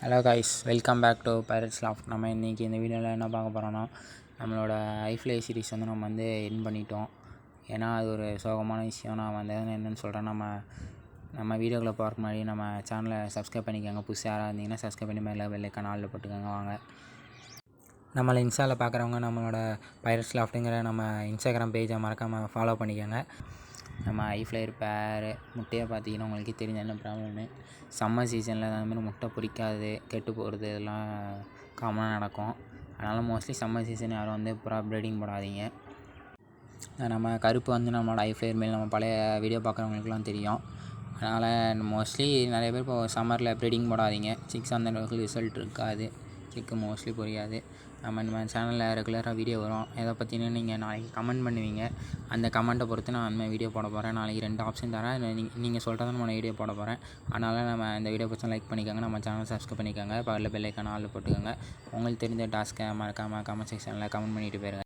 Hello guys, welcome back to Pirates Loft. நம்ம இன்றைக்கி இந்த வீடியோவில் என்ன பார்க்க போகிறோன்னா, நம்மளோட ஐஃப்ளை சீரிஸ் வந்து நம்ம வந்து என் பண்ணிட்டோம். ஏன்னா அது ஒரு சோகமான விஷயம். நான் வந்து என்னென்னு சொல்கிறேன், நம்ம வீடியோக்களை பார்க்க முன்னாடி நம்ம சேனலை சப்ஸ்கிரைப் பண்ணிக்கோங்க. புதுசாக யாராக இருந்தீங்கன்னா சப்ஸ்கிரைப் பண்ணி மேலே பெல்லைக்கான ஆளில் போட்டுக்கோங்க. வாங்க, நம்மளை இன்ஸ்டாவில் பார்க்குறவங்க நம்மளோட பைரட்ஸ் லாஃப்ட்டுங்கிற நம்ம இன்ஸ்டாகிராம் பேஜை மறக்காமல் ஃபாலோ பண்ணிக்கோங்க. நம்ம ஐஃப்ளையர் பேர் முட்டையை பார்த்தீங்கன்னா உங்களுக்கே தெரிஞ்ச என்ன ப்ராப்ளம்னு. சம்மர் சீசனில் அந்த மாதிரி முட்டை பொரிக்காது, கெட்டு போகிறது இதெல்லாம் காமனாக நடக்கும். அதனால் மோஸ்ட்லி சம்மர் சீசன் யாரும் வந்து ப்ரீடிங் போடாதீங்க. நம்ம கருப்பு வந்து நம்மளோட ஐஃப்ளையர் மேல் நம்ம பழைய வீடியோ பார்க்குறவங்களுக்குலாம் தெரியும். அதனால் மோஸ்ட்லி நிறைய பேர் இப்போ சம்மரில் ப்ரீடிங் போடாதீங்க. சிக்ஸ் அந்த அளவுக்கு ரிசல்ட் இருக்காது, சிக்கு மோஸ்ட்லி புரியாது. நம்ம சேனலில் ரெகுலராக வீடியோ வரும். எதை பற்றினு நீங்கள் நாளைக்கு கமெண்ட் பண்ணுவீங்க. அந்த கமெண்ட்டை பொறுத்து நான் அந்த மாதிரி வீடியோ போட போகிறேன். நாளைக்கு 2 ஆப்ஷன் தரேன். நீங்கள் சொல்கிறத நம்ம வீடியோ போட போகிறேன். அதனால் நம்ம இந்த வீடியோ பற்றி லைக் பண்ணிக்கோங்க, நம்ம சேனல் சப்ஸ்கிரைப் பண்ணிக்கோங்க, பக்கத்தில் பெல் ஐக்கான ஆளில் போட்டுக்கோங்க. உங்களுக்கு தெரிஞ்ச டாஸ்க்கை மறக்காமல் கமெண்ட் செக்ஷனில் கமெண்ட் பண்ணிட்டு போயிருங்க.